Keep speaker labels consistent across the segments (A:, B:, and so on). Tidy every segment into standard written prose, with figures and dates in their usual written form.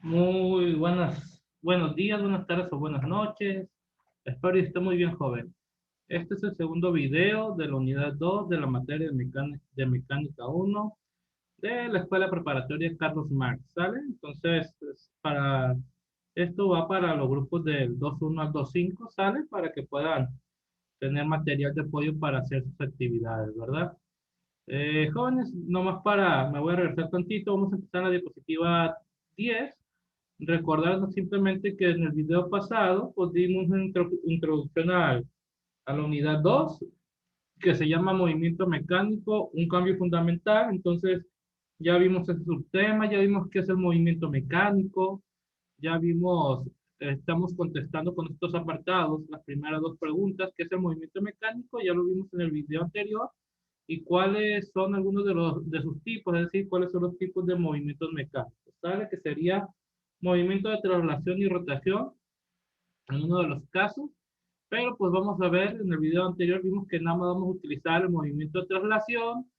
A: Muy buenos días, buenas tardes o buenas noches. Espero que esté muy bien, joven. Este es el segundo video de la unidad 2 de la materia de mecánica 1 de la Escuela Preparatoria Carlos Marx, ¿sale? Entonces, esto va para los grupos del 2.1 al 2.5, ¿sale? Para que puedan tener material de apoyo para hacer sus actividades, ¿verdad? Jóvenes, me voy a regresar tantito, vamos a empezar en la diapositiva 10. Recordarnos simplemente que en el video pasado pues dimos una introducción a la unidad 2 que se llama movimiento mecánico, un cambio fundamental. Entonces ya vimos ese subtema, ya vimos qué es el movimiento mecánico, ya vimos, estamos contestando con estos apartados las primeras dos preguntas, qué es el movimiento mecánico, ya lo vimos en el video anterior, y cuáles son algunos de sus tipos, es decir, cuáles son los tipos de movimientos mecánicos. ¿Sabe? Que sería movimiento de traslación y rotación en uno de los casos, pero pues vamos a ver, en el video anterior vimos que nada más vamos a utilizar el movimiento de traslación,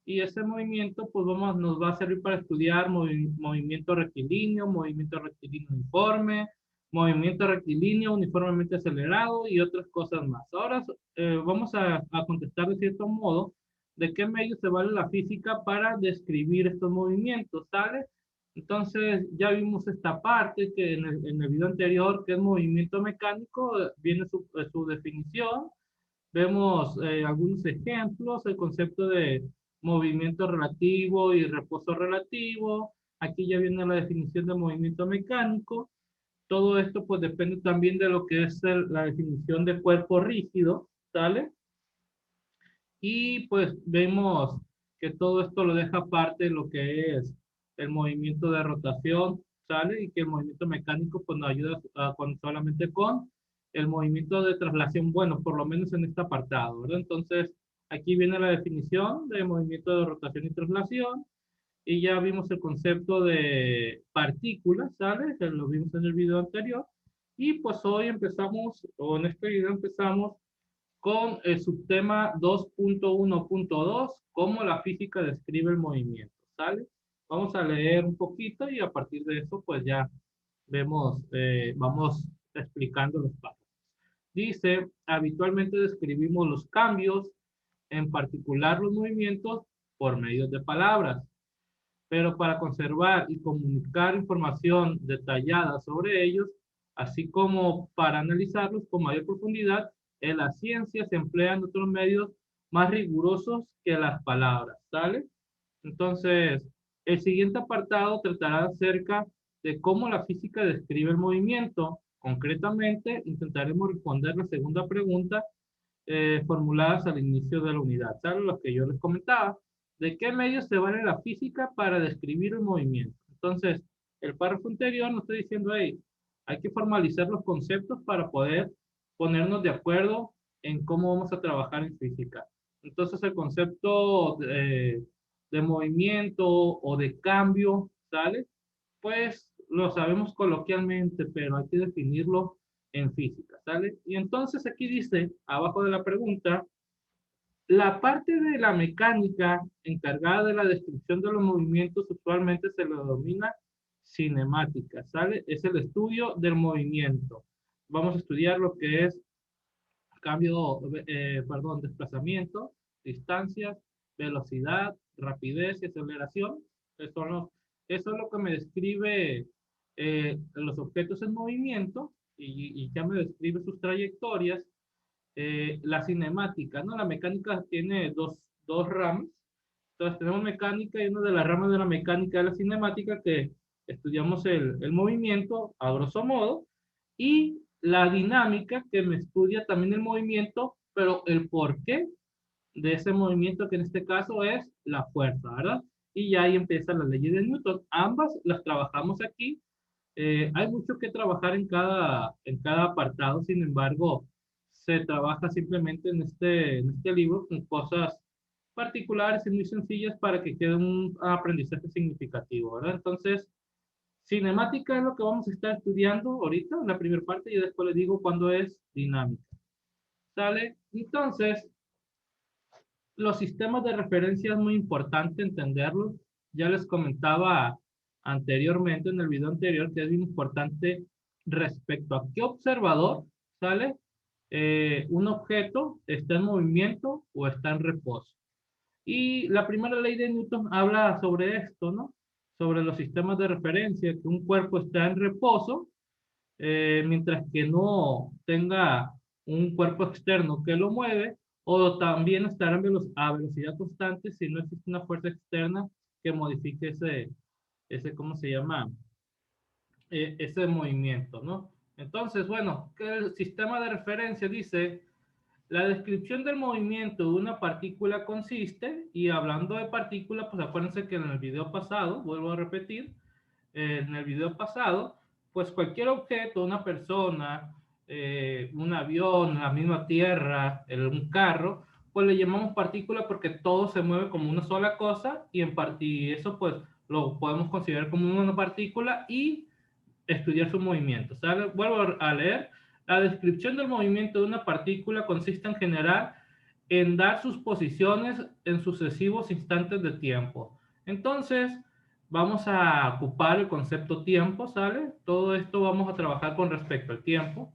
A: y ese movimiento pues nos va a servir para estudiar movimiento rectilíneo uniforme, movimiento rectilíneo uniformemente acelerado y otras cosas más. Ahora vamos a contestar de cierto modo de qué medio se vale la física para describir estos movimientos, ¿sale? Entonces ya vimos esta parte que en el video anterior, que es movimiento mecánico, viene su definición. Vemos algunos ejemplos, el concepto de movimiento relativo y reposo relativo. Aquí ya viene la definición de movimiento mecánico. Todo esto pues depende también de lo que es la definición de cuerpo rígido, ¿sale? Y pues vemos que todo esto lo deja aparte de lo que es el movimiento de rotación, ¿sale? Y que el movimiento mecánico pues nos ayuda solamente con el movimiento de traslación, bueno, por lo menos en este apartado, ¿verdad? Entonces, aquí viene la definición de movimiento de rotación y traslación, y ya vimos el concepto de partículas, ¿sale? Que lo vimos en el video anterior. Y pues hoy empezamos, o en este video empezamos con el subtema 2.1.2, cómo la física describe el movimiento, ¿sale? Vamos a leer un poquito y a partir de eso, pues ya vamos explicando los pasos. Dice, habitualmente describimos los cambios, en particular los movimientos, por medio de palabras, pero para conservar y comunicar información detallada sobre ellos, así como para analizarlos con mayor profundidad, en la ciencia se emplean otros medios más rigurosos que las palabras, ¿sale? Entonces, el siguiente apartado tratará acerca de cómo la física describe el movimiento. Concretamente, intentaremos responder la segunda pregunta formuladas al inicio de la unidad, ¿sabes? Lo que yo les comentaba, ¿de qué medios se vale la física para describir el movimiento? Entonces, el párrafo anterior nos está diciendo ahí, hay que formalizar los conceptos para poder ponernos de acuerdo en cómo vamos a trabajar en física. Entonces, el concepto de movimiento o de cambio, ¿sale? Pues lo sabemos coloquialmente, pero hay que definirlo en física, ¿sale? Y entonces aquí dice, abajo de la pregunta, la parte de la mecánica encargada de la descripción de los movimientos usualmente se le denomina cinemática, ¿sale? Es el estudio del movimiento. Vamos a estudiar lo que es desplazamiento, distancias, velocidad, rapidez y aceleración. Eso, son eso es lo que me describe los objetos en movimiento, y ya me describe sus trayectorias. La cinemática, ¿no? La mecánica tiene dos ramas. Entonces tenemos mecánica, y una de las ramas de la mecánica es la cinemática, que estudiamos el movimiento a grosso modo, y la dinámica, que me estudia también el movimiento, pero el porqué de ese movimiento, que en este caso es la fuerza, ¿verdad? Y ya ahí empiezan las leyes de Newton. Ambas las trabajamos aquí. Hay mucho que trabajar en cada apartado. Sin embargo, se trabaja simplemente en este libro con cosas particulares y muy sencillas para que quede un aprendizaje significativo, ¿verdad? Entonces, cinemática es lo que vamos a estar estudiando ahorita, en la primera parte, y después les digo cuándo es dinámica. ¿Sale? Entonces, los sistemas de referencia es muy importante entenderlos. Ya les comentaba anteriormente, en el video anterior, que es bien importante respecto a qué observador, ¿sale? Un objeto está en movimiento o está en reposo. Y la primera ley de Newton habla sobre esto, ¿no? Sobre los sistemas de referencia, que un cuerpo está en reposo, mientras que no tenga un cuerpo externo que lo mueve, o también estará a velocidad constante si no existe una fuerza externa que modifique ¿cómo se llama? Ese movimiento, ¿no? Entonces, bueno, que el sistema de referencia dice, la descripción del movimiento de una partícula consiste, y hablando de partícula, pues acuérdense que en el video pasado, vuelvo a repetir, en el video pasado, pues cualquier objeto, una persona, un avión, la misma tierra, un carro, pues le llamamos partícula porque todo se mueve como una sola cosa y eso pues lo podemos considerar como una partícula y estudiar su movimiento. ¿Sale? Vuelvo a leer. La descripción del movimiento de una partícula consiste en general en dar sus posiciones en sucesivos instantes de tiempo. Entonces, vamos a ocupar el concepto tiempo, ¿sale? Todo esto vamos a trabajar con respecto al tiempo.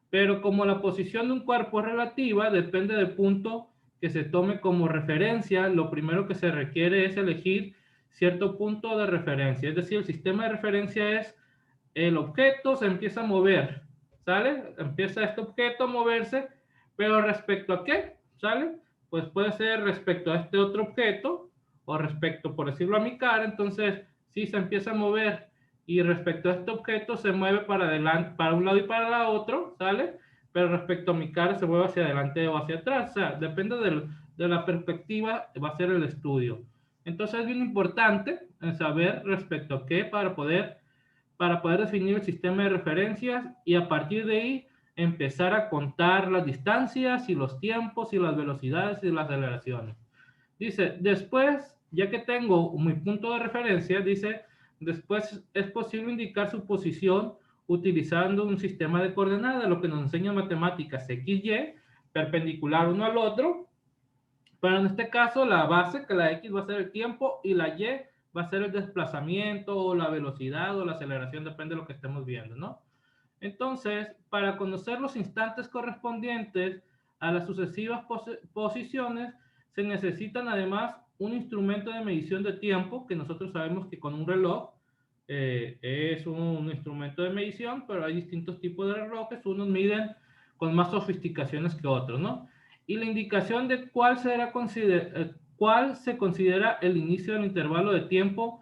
A: Pero como la posición de un cuerpo es relativa, depende del punto que se tome como referencia, lo primero que se requiere es elegir cierto punto de referencia. Es decir, el sistema de referencia es el objeto se empieza a mover, ¿sale? Empieza este objeto a moverse, pero ¿respecto a qué? ¿Sale? Pues puede ser respecto a este otro objeto, o respecto, por decirlo, a mi cara. Entonces, si se empieza a mover y respecto a este objeto se mueve para adelante, para un lado y para el otro, ¿sale? Pero respecto a mi cara se mueve hacia adelante o hacia atrás. O sea, depende de la perspectiva, va a ser el estudio. Entonces es bien importante saber respecto a qué para poder definir el sistema de referencias y a partir de ahí empezar a contar las distancias y los tiempos y las velocidades y las aceleraciones. Dice, después, ya que tengo mi punto de referencia, dice, después es posible indicar su posición utilizando un sistema de coordenadas, lo que nos enseña matemáticas X, Y, perpendicular uno al otro, pero en este caso la base, que la X va a ser el tiempo y la Y va a ser el desplazamiento o la velocidad o la aceleración, depende de lo que estemos viendo, ¿no? Entonces, para conocer los instantes correspondientes a las sucesivas posiciones, se necesitan además un instrumento de medición de tiempo, que nosotros sabemos que con un reloj es un instrumento de medición, pero hay distintos tipos de relojes, unos miden con más sofisticaciones que otros, ¿no? Y la indicación de cuál se considera el inicio del intervalo de tiempo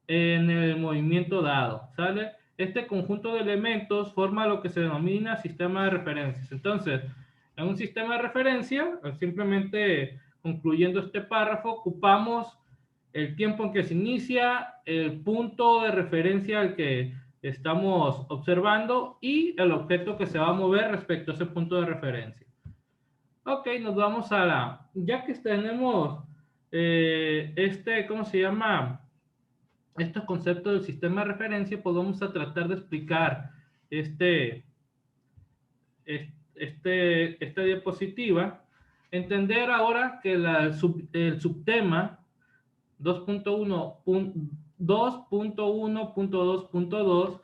A: en el movimiento dado, ¿sale? Este conjunto de elementos forma lo que se denomina sistema de referencias. Entonces, en un sistema de referencia, simplemente concluyendo este párrafo, ocupamos el tiempo en que se inicia, el punto de referencia al que estamos observando y el objeto que se va a mover respecto a ese punto de referencia. Ok, nos vamos a ya que tenemos ¿cómo se esta estos conceptos del sistema de referencia, pues vamos a tratar de explicar esta diapositiva. Entender ahora que el subtema 2.1.2.2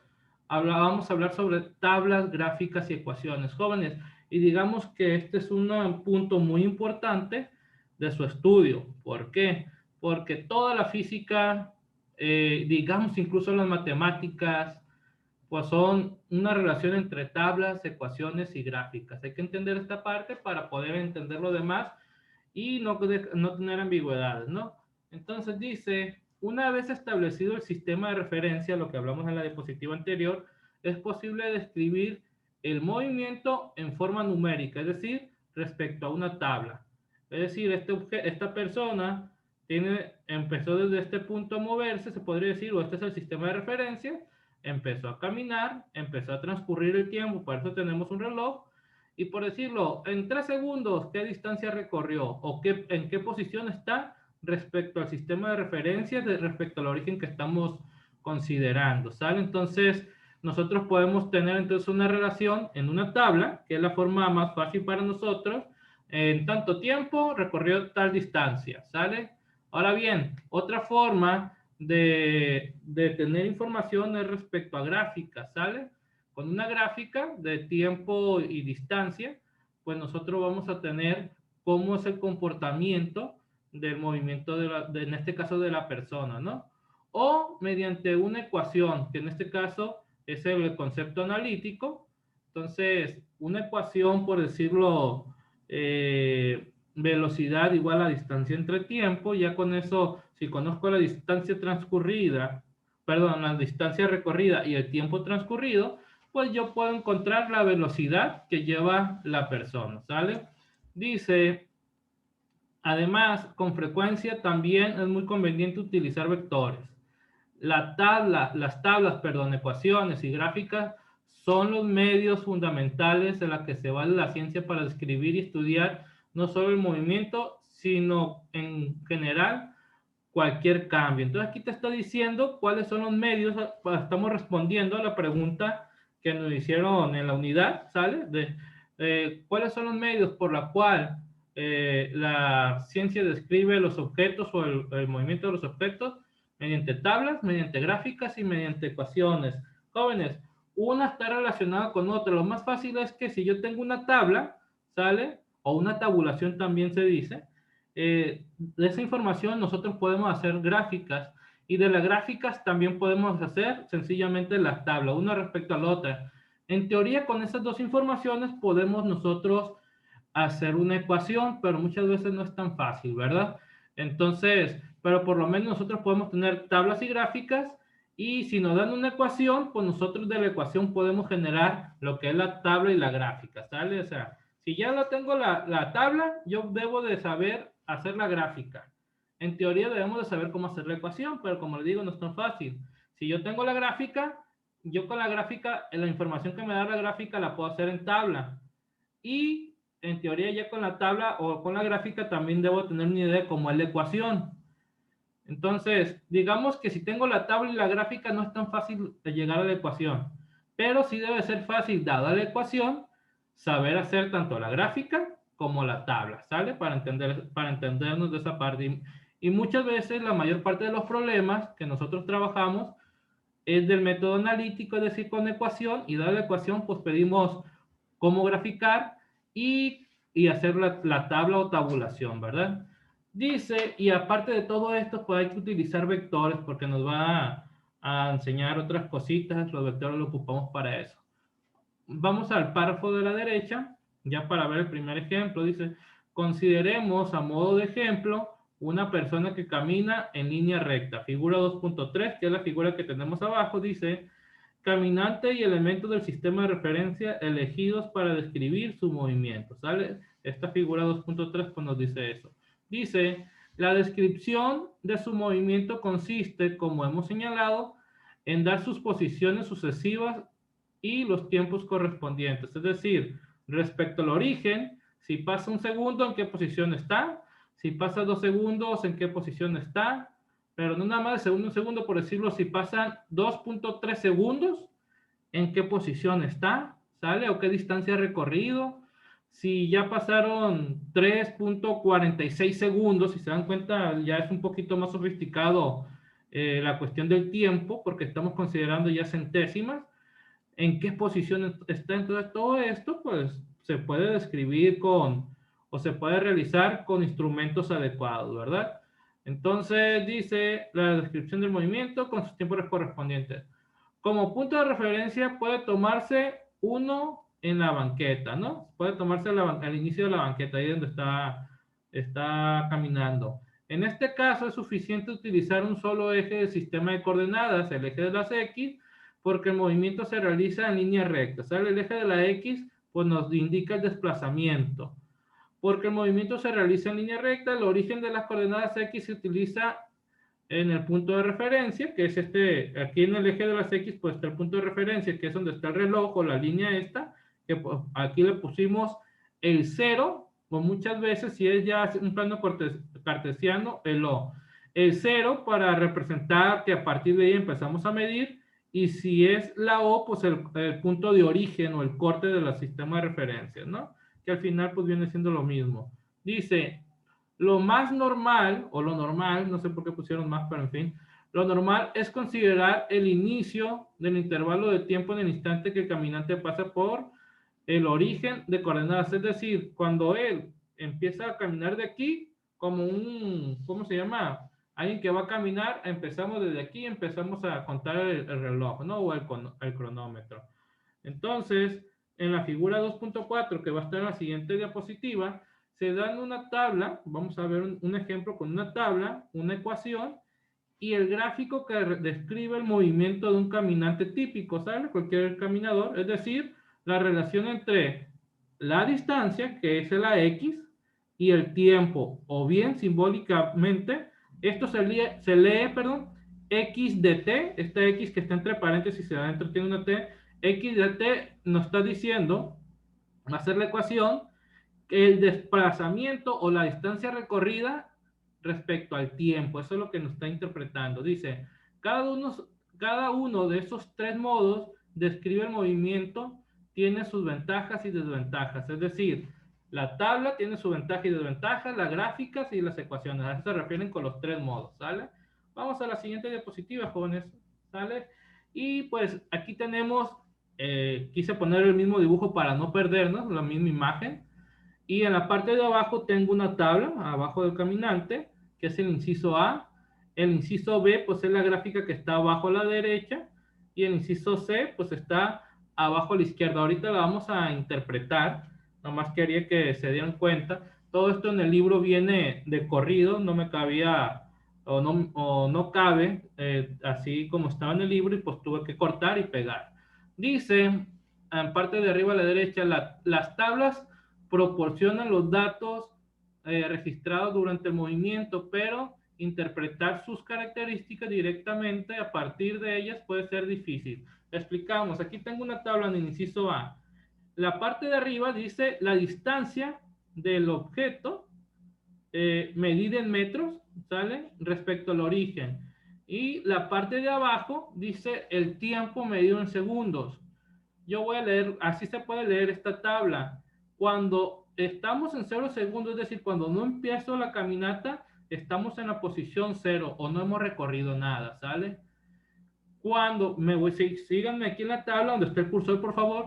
A: vamos a hablar sobre tablas, gráficas y ecuaciones. Jóvenes, y digamos que este es un punto muy importante de su estudio. ¿Por qué? Porque toda la física, digamos incluso las matemáticas, pues son una relación entre tablas, ecuaciones y gráficas. Hay que entender esta parte para poder entender lo demás y no tener ambigüedades, ¿no? Entonces dice, una vez establecido el sistema de referencia, lo que hablamos en la diapositiva anterior, es posible describir el movimiento en forma numérica, es decir, respecto a una tabla. Es decir, esta persona empezó desde este punto a moverse, se podría decir, o este es el sistema de referencia, empezó a caminar, empezó a transcurrir el tiempo, por eso tenemos un reloj, y por decirlo, en 3 segundos, ¿qué distancia recorrió? ¿O en qué posición está respecto al sistema de referencia, respecto al origen que estamos considerando? ¿Sale? Entonces, nosotros podemos tener entonces una relación en una tabla, que es la forma más fácil para nosotros, en tanto tiempo recorrió tal distancia, ¿sale? Ahora bien, otra forma de tener información es respecto a gráficas, ¿sale? Con una gráfica de tiempo y distancia, pues nosotros vamos a tener cómo es el comportamiento del movimiento, en este caso de la persona, ¿no? O mediante una ecuación, que en este caso es el concepto analítico. Entonces, una ecuación, por decirlo, velocidad igual a distancia entre tiempo, ya con eso, si conozco la distancia transcurrida, perdón, la distancia recorrida y el tiempo transcurrido, pues yo puedo encontrar la velocidad que lleva la persona, ¿sale? Dice, además, con frecuencia también es muy conveniente utilizar vectores. Las tablas, perdón, ecuaciones y gráficas son los medios fundamentales en los que se vale la ciencia para describir y estudiar no solo el movimiento, sino en general cualquier cambio. Entonces aquí te está diciendo cuáles son los medios, estamos respondiendo a la pregunta que nos hicieron en la unidad, ¿sale? ¿Cuáles son los medios por la cual la ciencia describe los objetos o el movimiento de los objetos? Mediante tablas, mediante gráficas y mediante ecuaciones. Jóvenes, una está relacionada con otra. Lo más fácil es que si yo tengo una tabla, ¿sale? O una tabulación también se dice, de esa información nosotros podemos hacer gráficas y de las gráficas también podemos hacer sencillamente las tablas, una respecto a la otra. En teoría, con esas dos informaciones podemos nosotros hacer una ecuación, pero muchas veces no es tan fácil, ¿verdad? Entonces, pero por lo menos nosotros podemos tener tablas y gráficas y si nos dan una ecuación, pues nosotros de la ecuación podemos generar lo que es la tabla y la gráfica, ¿sale? O sea, si ya lo tengo la tabla, yo debo de saber hacer la gráfica. En teoría debemos de saber cómo hacer la ecuación, pero como les digo, no es tan fácil. Si yo tengo la gráfica, yo con la gráfica, la información que me da la gráfica la puedo hacer en tabla. Y en teoría ya con la tabla o con la gráfica también debo tener una idea de cómo es la ecuación. Entonces, digamos que si tengo la tabla y la gráfica no es tan fácil de llegar a la ecuación, pero sí debe ser fácil, dada la ecuación, saber hacer tanto la gráfica como la tabla, ¿sale? Para entendernos de esa parte. Y muchas veces la mayor parte de los problemas que nosotros trabajamos es del método analítico, es decir, con ecuación, y dada la ecuación, pues pedimos cómo graficar y hacer la tabla o tabulación, ¿verdad? Dice, y aparte de todo esto, pues hay que utilizar vectores porque nos va a enseñar otras cositas, los vectores los ocupamos para eso. Vamos al párrafo de la derecha, ya para ver el primer ejemplo, dice, consideremos a modo de ejemplo una persona que camina en línea recta. Figura 2.3, que es la figura que tenemos abajo, dice, caminante y elementos del sistema de referencia elegidos para describir su movimiento, ¿sale? Esta figura 2.3 pues nos dice eso. Dice, la descripción de su movimiento consiste, como hemos señalado, en dar sus posiciones sucesivas y los tiempos correspondientes. Es decir, respecto al origen, si pasa un segundo, ¿en qué posición está? Si pasa 2 segundos, ¿en qué posición está? Pero no nada más de segundo en segundo, por decirlo, si pasan 2.3 segundos, ¿en qué posición está? ¿Sale? ¿O qué distancia ha recorrido? Si ya pasaron 3.46 segundos, si se dan cuenta, ya es un poquito más sofisticado la cuestión del tiempo, porque estamos considerando ya centésimas. ¿En qué posición está? Entonces, todo esto, pues, se puede describir o se puede realizar con instrumentos adecuados, ¿verdad? Entonces, dice la descripción del movimiento con sus tiempos correspondientes. Como punto de referencia puede tomarse uno en la banqueta, ¿no? Puede tomarse al inicio de la banqueta, ahí donde está caminando. En este caso es suficiente utilizar un solo eje del sistema de coordenadas, el eje de las X, porque el movimiento se realiza en línea recta. ¿Sale? El eje de la X pues nos indica el desplazamiento. Porque el movimiento se realiza en línea recta, el origen de las coordenadas X se utiliza en el punto de referencia, que es aquí en el eje de las X, pues está el punto de referencia, que es donde está el reloj o la línea esta, que pues, aquí le pusimos el 0, o muchas veces, si es ya un plano cartesiano, el O. El 0 para representar que a partir de ahí empezamos a medir, y si es la O, pues el punto de origen o el corte del sistema de referencia, ¿no? Que al final pues viene siendo lo mismo. Dice, lo más normal, o lo normal, no sé por qué pusieron más, pero en fin, Lo normal es considerar el inicio del intervalo de tiempo en el instante que el caminante pasa por el origen de coordenadas. Es decir, cuando él empieza a caminar de aquí, como un, ¿cómo se llama? Alguien que va a caminar, empezamos desde aquí, empezamos a contar el reloj, ¿no? O el cronómetro. Entonces, en la figura 2.4, que va a estar en la siguiente diapositiva, se dan una tabla, vamos a ver un ejemplo con una tabla, una ecuación, y el gráfico que describe el movimiento de un caminante típico, ¿sale? Cualquier caminador, es decir, la relación entre la distancia, que es la X, y el tiempo, o bien simbólicamente, esto se lee, perdón, X de T, esta X que está entre paréntesis, se adentro tiene una T, X de T nos está diciendo, va a ser la ecuación, que el desplazamiento o la distancia recorrida respecto al tiempo. Eso es lo que nos está interpretando. Dice, cada uno de esos tres modos describe el movimiento, tiene sus ventajas y desventajas. Es decir, la tabla tiene su ventaja y desventaja, las gráficas y las ecuaciones. A eso se refieren con los tres modos, ¿sale? Vamos a la siguiente diapositiva, jóvenes, ¿sale? Y pues aquí tenemos, quise poner el mismo dibujo para no perdernos, la misma imagen. Y en la parte de abajo tengo una tabla, abajo del caminante, que es el inciso A. El inciso B, pues es la gráfica que está abajo a la derecha. Y el inciso C, pues está abajo a la izquierda. Ahorita la vamos a interpretar. Nomás quería que se dieran cuenta. Todo esto en el libro viene de corrido. No me cabía o no cabe así como estaba en el libro. Y pues tuve que cortar y pegar. Dice, en parte de arriba a la derecha, las tablas proporcionan los datos registrados durante el movimiento, pero interpretar sus características directamente a partir de ellas puede ser difícil. Explicamos, aquí tengo una tabla en el inciso A. La parte de arriba dice la distancia del objeto medida en metros, ¿sale? Respecto al origen. Y la parte de abajo dice el tiempo medido en segundos. Yo voy a leer, así se puede leer esta tabla. Cuando estamos en 0 segundos, es decir, cuando no empiezo la caminata, estamos en la posición 0 o no hemos recorrido nada, ¿sale? Cuando me voy, síganme aquí en la tabla donde está el cursor, por favor.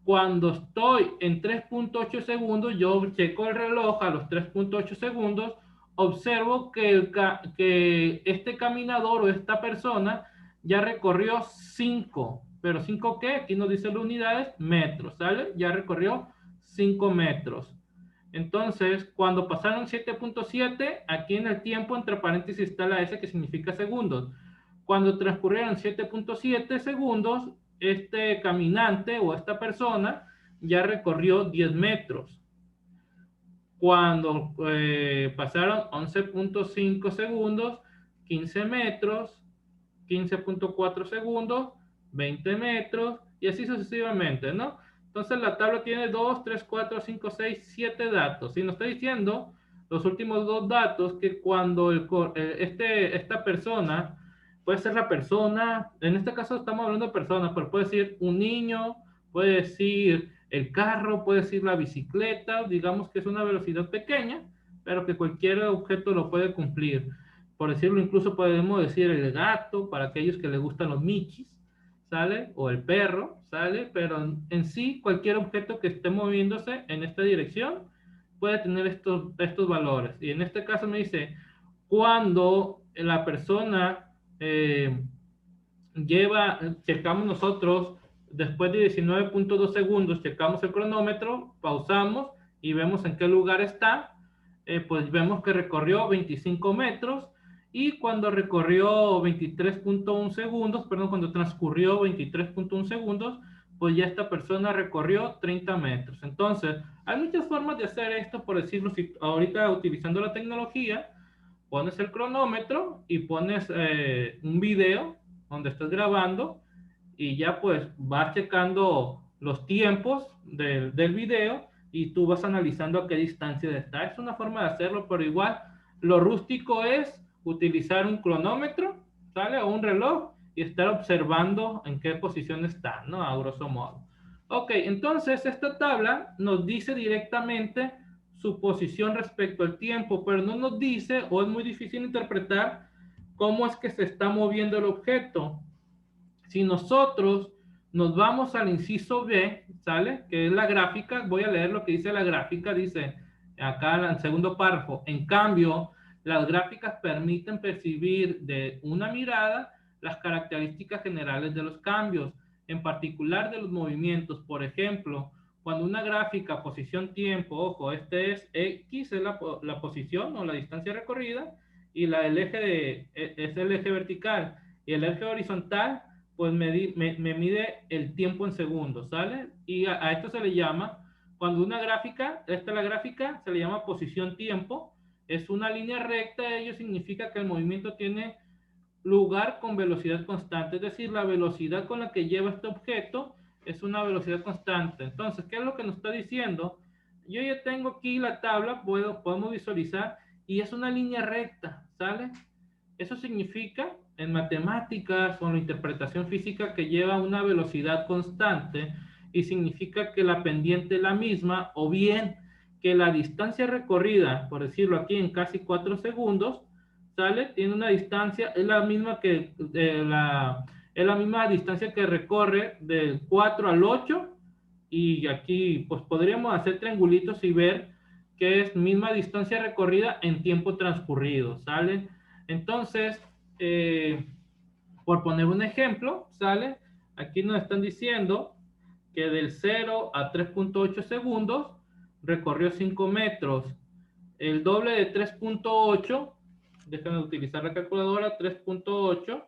A: Cuando estoy en 3.8 segundos, yo checo el reloj a los 3.8 segundos, observo que este caminador o esta persona ya recorrió 5, pero 5 ¿qué? Aquí nos dice las unidades, metros, ¿sale? Ya recorrió 5 metros. Entonces, cuando pasaron 7.7, aquí en el tiempo, entre paréntesis está la S que significa segundos. Cuando transcurrieron 7.7 segundos, este caminante o esta persona ya recorrió 10 metros. Cuando pasaron 11.5 segundos, 15 metros, 15.4 segundos, 20 metros, y así sucesivamente, ¿no? Entonces la tabla tiene 2, 3, 4, 5, 6, 7 datos. Y nos está diciendo los últimos dos datos que cuando esta persona, puede ser la persona, en este caso estamos hablando de personas, pero puede ser un niño, puede decir el carro, puede decir la bicicleta, digamos que es una velocidad pequeña, pero que cualquier objeto lo puede cumplir. Por decirlo, incluso podemos decir el gato, para aquellos que les gustan los michis, ¿sale? O el perro, ¿sale? Pero en sí, cualquier objeto que esté moviéndose en esta dirección puede tener estos valores. Y en este caso me dice, cuando la persona checamos nosotros, después de 19.2 segundos, checamos el cronómetro, pausamos y vemos en qué lugar está, pues vemos que recorrió 25 metros y cuando recorrió 23.1 segundos, perdón, cuando transcurrió 23.1 segundos, pues ya esta persona recorrió 30 metros. Entonces, hay muchas formas de hacer esto, por decirlo, si ahorita utilizando la tecnología, pones el cronómetro y pones un video donde estás grabando y ya pues vas checando los tiempos del video y tú vas analizando a qué distancia está. Es una forma de hacerlo, pero igual lo rústico es utilizar un cronómetro, ¿sale? O un reloj y estar observando en qué posición está, ¿no? A grosso modo. Ok, entonces esta tabla nos dice directamente su posición respecto al tiempo, pero no nos dice, o es muy difícil interpretar, cómo es que se está moviendo el objeto. Si nosotros nos vamos al inciso B, ¿sale? Que es la gráfica, voy a leer lo que dice la gráfica, dice acá en el segundo párrafo. En cambio, las gráficas permiten percibir de una mirada las características generales de los cambios, en particular de los movimientos. Por ejemplo, cuando una gráfica posición-tiempo, ojo, este es X, es la posición o la distancia recorrida, y el eje es el eje vertical, y el eje horizontal pues me mide el tiempo en segundos, ¿sale? Y a esto se le llama, cuando una gráfica, esta es la gráfica, se le llama posición-tiempo, es una línea recta, ello significa que el movimiento tiene lugar con velocidad constante, es decir, la velocidad con la que lleva este objeto es una velocidad constante. Entonces, ¿qué es lo que nos está diciendo? Yo ya tengo aquí la tabla, podemos visualizar, y es una línea recta, ¿sale? Eso significa en matemáticas o en la interpretación física que lleva una velocidad constante y significa que la pendiente es la misma o bien que la distancia recorrida, por decirlo aquí en casi 4 segundos, ¿sale? Tiene una distancia, es la misma que es la misma distancia que recorre del 4 al 8 y aquí pues podríamos hacer triangulitos y ver que es misma distancia recorrida en tiempo transcurrido, ¿sale? Entonces, por poner un ejemplo, ¿sale? Aquí nos están diciendo que del 0 a 3.8 segundos recorrió 5 metros. El doble de 3.8, déjenme utilizar la calculadora, 3.8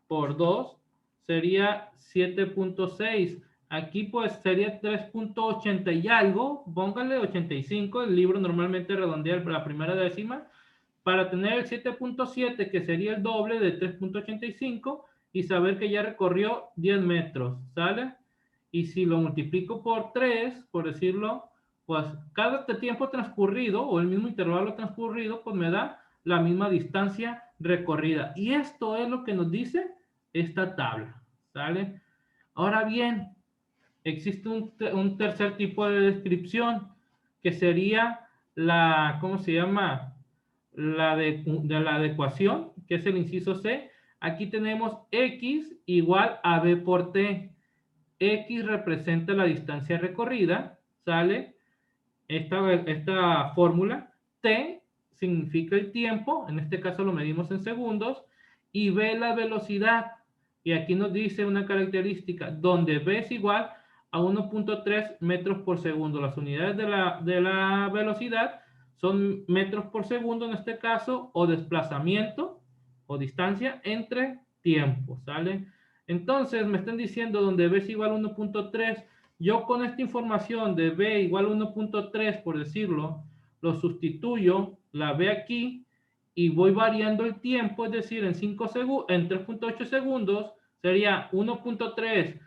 A: por 2 sería 7.6. Aquí pues sería 3.80 y algo, póngale 85, el libro normalmente redondea la primera décima, para tener el 7.7, que sería el doble de 3.85, y saber que ya recorrió 10 metros, ¿sale? Y si lo multiplico por 3, por decirlo, pues cada tiempo transcurrido, o el mismo intervalo transcurrido, pues me da la misma distancia recorrida. Y esto es lo que nos dice esta tabla, ¿sale? Ahora bien, existe un tercer tipo de descripción, que sería la, ¿cómo se llama? De la adecuación, que es el inciso C. Aquí tenemos X igual a B por T. X representa la distancia recorrida, ¿sale? Esta fórmula. T significa el tiempo, en este caso lo medimos en segundos, y B la velocidad. Y aquí nos dice una característica, donde B es igual a 1.3 metros por segundo. Las unidades de la velocidad son metros por segundo en este caso, o desplazamiento o distancia entre tiempos, ¿sale? Entonces me están diciendo donde B es igual a 1.3. Yo con esta información de B igual a 1.3, por decirlo, lo sustituyo, la B aquí, y voy variando el tiempo, es decir, en 3.8 segundos sería 1.3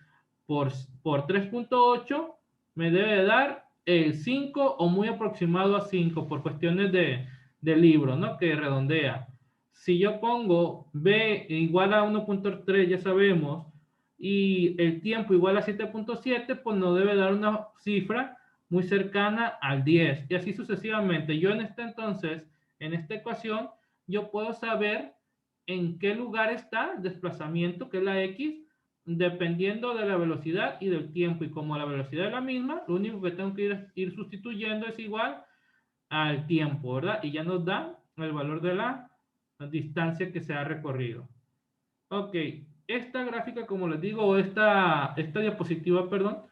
A: por 3.8, me debe dar el 5 o muy aproximado a 5 por cuestiones de libro, ¿no? Que redondea. Si yo pongo B igual a 1.3, ya sabemos, y el tiempo igual a 7.7, pues nos debe dar una cifra muy cercana al 10. Y así sucesivamente. Yo en esta ecuación, yo puedo saber en qué lugar está el desplazamiento, que es la X, dependiendo de la velocidad y del tiempo. Y como la velocidad es la misma, lo único que tengo que ir sustituyendo es igual al tiempo, ¿verdad? Y ya nos da el valor de la distancia que se ha recorrido. Ok, esta gráfica, como les digo, esta diapositiva, perdón,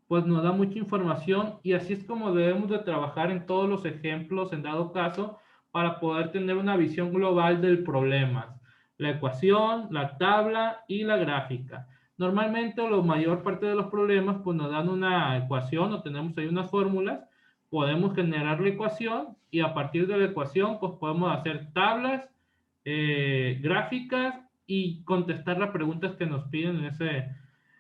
A: pues nos da mucha información y así es como debemos de trabajar en todos los ejemplos, en dado caso, para poder tener una visión global del problema. La ecuación, la tabla y la gráfica. Normalmente la mayor parte de los problemas pues nos dan una ecuación o tenemos ahí unas fórmulas, podemos generar la ecuación y a partir de la ecuación pues podemos hacer tablas, gráficas y contestar las preguntas que nos piden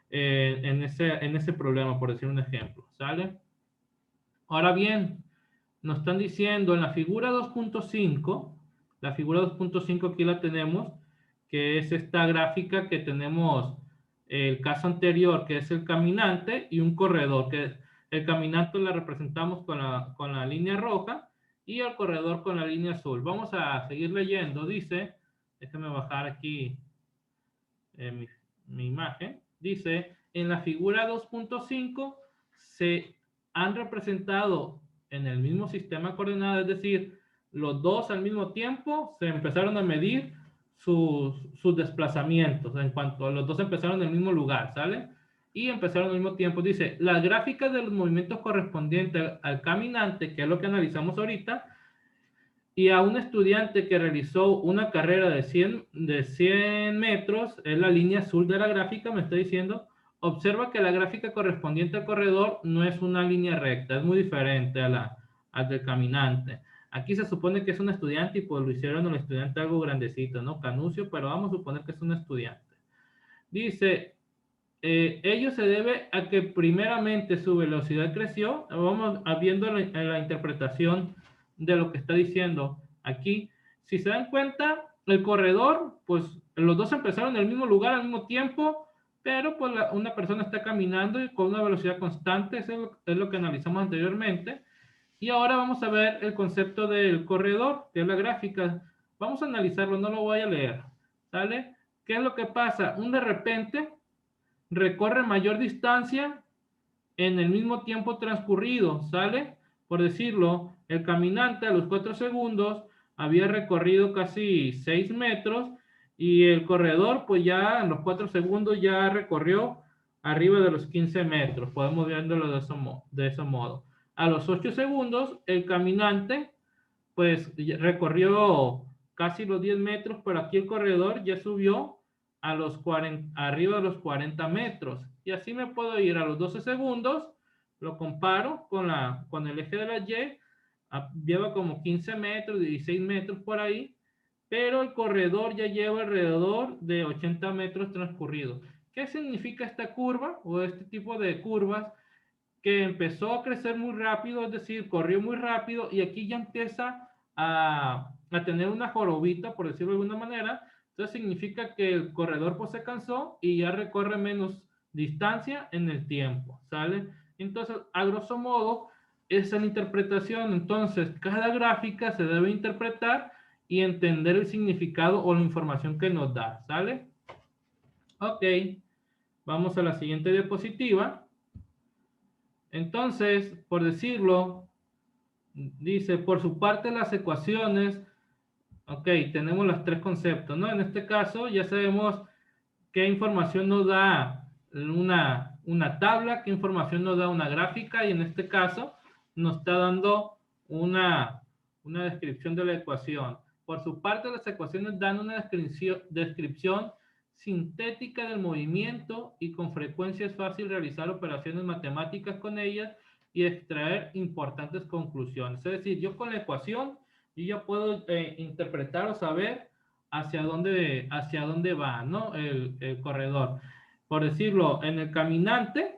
A: en ese problema, por decir un ejemplo, ¿sale? Ahora bien, nos están diciendo en la figura 2.5, la figura 2.5 aquí la tenemos, que es esta gráfica que tenemos el caso anterior, que es el caminante y un corredor, que el caminante la representamos con la línea roja y el corredor con la línea azul. Vamos a seguir leyendo, dice, déjame bajar aquí mi imagen. Dice, en la figura 2.5 se han representado en el mismo sistema de coordenadas, es decir, los dos al mismo tiempo se empezaron a medir sus desplazamientos, en cuanto los dos empezaron en el mismo lugar, ¿sale? Y empezaron al mismo tiempo. Dice, las gráficas de los movimientos correspondientes al caminante, que es lo que analizamos ahorita, y a un estudiante que realizó una carrera de 100 metros, es la línea azul de la gráfica, me está diciendo, observa que la gráfica correspondiente al corredor no es una línea recta, es muy diferente al del caminante. Aquí se supone que es un estudiante y pues lo hicieron el estudiante algo grandecito, ¿no? Canucio, pero vamos a suponer que es un estudiante. Dice, ello se debe a que primeramente su velocidad creció. Vamos viendo la interpretación de lo que está diciendo aquí. Si se dan cuenta, el corredor, pues los dos empezaron en el mismo lugar al mismo tiempo, pero pues una persona está caminando y con una velocidad constante, eso es lo que analizamos anteriormente. Y ahora vamos a ver el concepto del corredor, que es la gráfica. Vamos a analizarlo, no lo voy a leer, ¿sale? ¿Qué es lo que pasa? De repente recorre mayor distancia en el mismo tiempo transcurrido, ¿sale? Por decirlo, el caminante a los 4 segundos había recorrido casi 6 metros y el corredor, pues ya en los 4 segundos ya recorrió arriba de los 15 metros. Podemos viéndolo de ese modo. A los 8 segundos, el caminante, pues recorrió casi los 10 metros, pero aquí el corredor ya subió a los 40, arriba de los 40 metros. Y así me puedo ir a los 12 segundos, lo comparo con el eje de la Y, lleva como 15 metros, 16 metros por ahí, pero el corredor ya lleva alrededor de 80 metros transcurridos. ¿Qué significa esta curva o este tipo de curvas? Que empezó a crecer muy rápido, es decir, corrió muy rápido y aquí ya empieza a tener una jorobita, por decirlo de alguna manera. Entonces significa que el corredor pues se cansó y ya recorre menos distancia en el tiempo, ¿sale? Entonces, a grosso modo, esa es la interpretación. Entonces, cada gráfica se debe interpretar y entender el significado o la información que nos da, ¿sale? Ok, vamos a la siguiente diapositiva. Entonces, por decirlo, dice, por su parte las ecuaciones, ok, tenemos los tres conceptos, ¿no? En este caso ya sabemos qué información nos da una tabla, qué información nos da una gráfica y en este caso nos está dando una descripción de la ecuación. Por su parte las ecuaciones dan una descripción sintética del movimiento y con frecuencia es fácil realizar operaciones matemáticas con ellas y extraer importantes conclusiones. Es decir, yo con la ecuación yo ya puedo interpretar o saber hacia dónde va, ¿no? El corredor. Por decirlo, en el caminante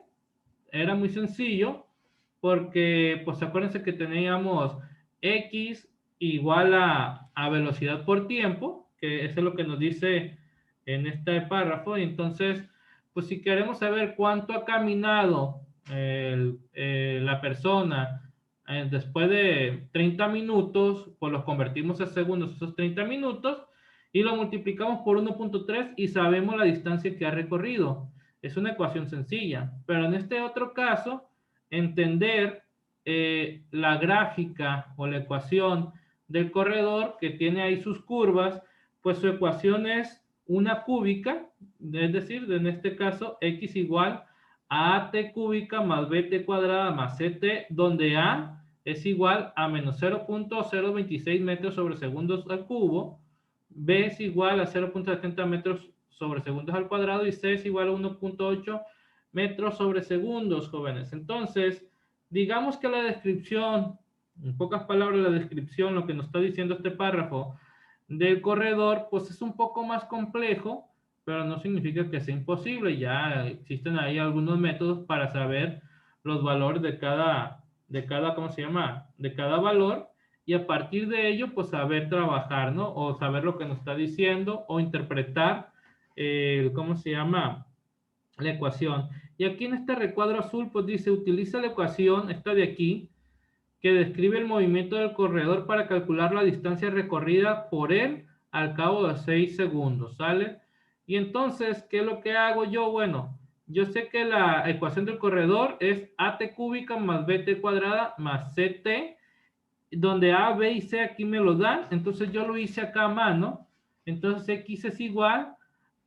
A: era muy sencillo porque, pues acuérdense que teníamos X igual a velocidad por tiempo, que eso es lo que nos dice en este párrafo, y entonces, pues si queremos saber cuánto ha caminado la persona después de 30 minutos, pues los convertimos a segundos esos 30 minutos y lo multiplicamos por 1.3 y sabemos la distancia que ha recorrido. Es una ecuación sencilla, pero en este otro caso, entender la gráfica o la ecuación del corredor que tiene ahí sus curvas, pues su ecuación es una cúbica, es decir, en este caso, x igual a at cúbica más bt cuadrada más ct, donde a es igual a menos 0.026 metros sobre segundos al cubo, b es igual a 0.70 metros sobre segundos al cuadrado y c es igual a 1.8 metros sobre segundos, jóvenes. Entonces, digamos que la descripción, en pocas palabras, la descripción, lo que nos está diciendo este párrafo del corredor, pues es un poco más complejo, pero no significa que sea imposible. Ya existen ahí algunos métodos para saber los valores de cada ¿cómo se llama? De cada valor y a partir de ello, pues saber trabajar, ¿no? O saber lo que nos está diciendo o interpretar, ¿cómo se llama? La ecuación. Y aquí en este recuadro azul, pues dice, utiliza la ecuación, esta de aquí, que describe el movimiento del corredor para calcular la distancia recorrida por él al cabo de 6 segundos, ¿sale? Y entonces, ¿qué es lo que hago yo? Bueno, yo sé que la ecuación del corredor es AT cúbica más BT cuadrada más CT, donde A, B y C aquí me lo dan, entonces yo lo hice acá a mano, entonces X es igual,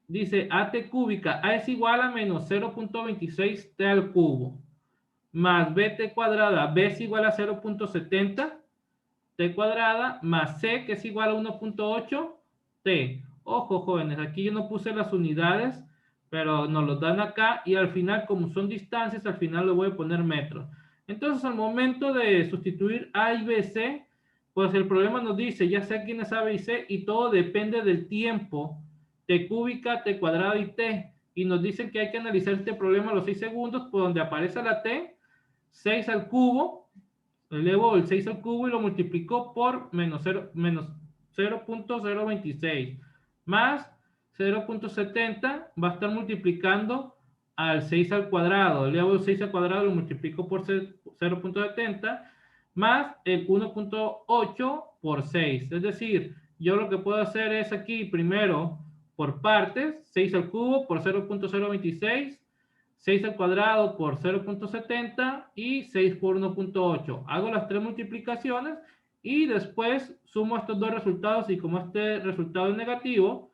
A: dice AT cúbica, A es igual a menos 0.26 T al cubo, más BT cuadrada, B es igual a 0.70 T cuadrada, más C, que es igual a 1.8 T. Ojo, jóvenes, aquí yo no puse las unidades, pero nos los dan acá, y al final, como son distancias, al final le voy a poner metros. Entonces, al momento de sustituir A y B, C, pues el problema nos dice, ya sé quién es A, B y C, y todo depende del tiempo, T cúbica, T cuadrada y T. Y nos dicen que hay que analizar este problema a los 6 segundos, por donde aparece la T, 6 al cubo, elevo el 6 al cubo y lo multiplico por menos 0.026 más 0.70 va a estar multiplicando al 6 al cuadrado. Elevo el 6 al cuadrado, lo multiplico por 0.70 más el 1.8 por 6. Es decir, yo lo que puedo hacer es aquí primero por partes, 6 al cubo por 0.026, 6 al cuadrado por 0.70 y 6 por 1.8. Hago las tres multiplicaciones y después sumo estos dos resultados, y como este resultado es negativo,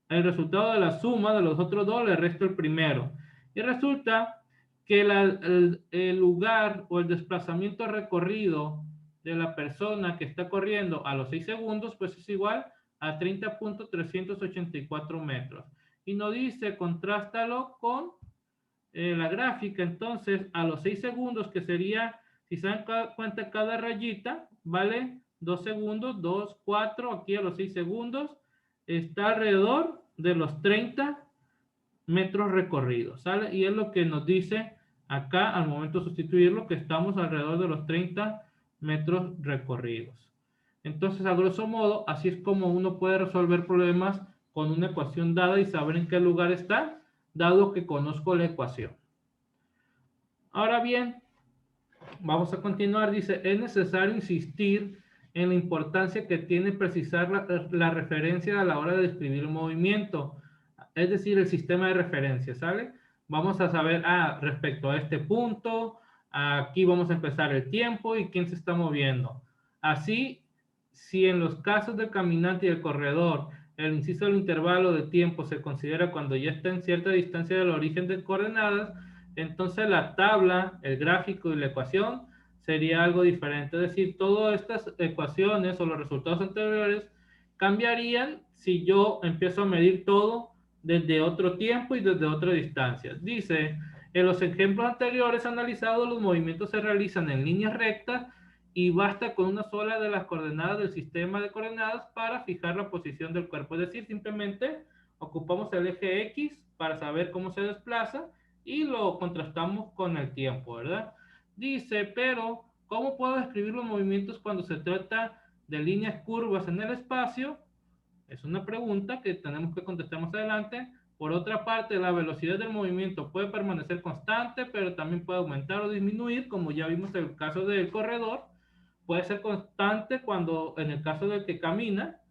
A: el resultado de la suma de los otros dos le resto el primero. Y resulta que el lugar o el desplazamiento recorrido de la persona que está corriendo a los 6 segundos, pues es igual a 30.384 metros. Y nos dice, contrástalo con la gráfica. Entonces, a los 6 segundos, que sería, si se dan cuenta, cada rayita, ¿vale? 2 segundos, 2, 4, aquí a los 6 segundos, está alrededor de los 30 metros recorridos, ¿sale? Y es lo que nos dice acá al momento de sustituirlo, que estamos alrededor de los 30 metros recorridos. Entonces, a grosso modo, así es como uno puede resolver problemas con una ecuación dada y saber en qué lugar está, dado que conozco la ecuación. Ahora bien, vamos a continuar. Dice, es necesario insistir en la importancia que tiene precisar la referencia a la hora de describir el movimiento, es decir, el sistema de referencia, ¿sale? Vamos a saber, respecto a este punto, aquí vamos a empezar el tiempo y quién se está moviendo. Así, si en los casos del caminante y el corredor, el inciso del intervalo de tiempo se considera cuando ya está en cierta distancia del origen de coordenadas, entonces la tabla, el gráfico y la ecuación sería algo diferente. Es decir, todas estas ecuaciones o los resultados anteriores cambiarían si yo empiezo a medir todo desde otro tiempo y desde otra distancia. Dice, en los ejemplos anteriores analizados, los movimientos se realizan en líneas rectas y basta con una sola de las coordenadas del sistema de coordenadas para fijar la posición del cuerpo. Es decir, simplemente ocupamos el eje X para saber cómo se desplaza y lo contrastamos con el tiempo, ¿verdad? Dice, pero ¿cómo puedo describir los movimientos cuando se trata de líneas curvas en el espacio? Es una pregunta que tenemos que contestar más adelante. Por otra parte, la velocidad del movimiento puede permanecer constante, pero también puede aumentar o disminuir, como ya vimos en el caso del corredor. Puede ser constante cuando en el caso del que camina.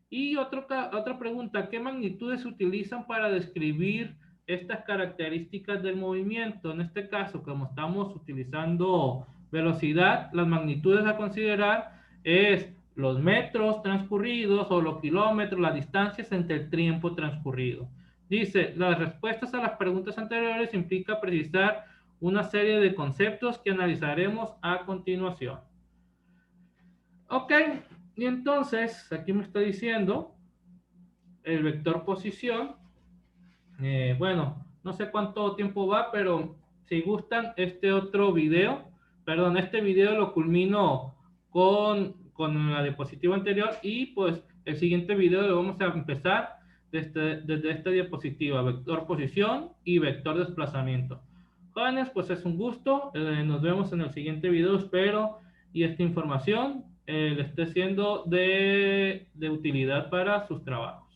A: Y otra pregunta, ¿qué magnitudes se utilizan para describir estas características del movimiento? En este caso, como estamos utilizando velocidad, las magnitudes a considerar es los metros transcurridos o los kilómetros, las distancias entre el tiempo transcurrido. Dice, las respuestas a las preguntas anteriores implica precisar una serie de conceptos que analizaremos a continuación. Ok, y entonces aquí me está diciendo el vector posición. Bueno, no sé cuánto tiempo va, pero si gustan este otro video, perdón, este video lo culmino con la diapositiva anterior, y pues el siguiente video lo vamos a empezar desde esta diapositiva, vector posición y vector desplazamiento. Jóvenes, pues es un gusto, nos vemos en el siguiente video, espero y esta información le esté siendo de utilidad para sus trabajos.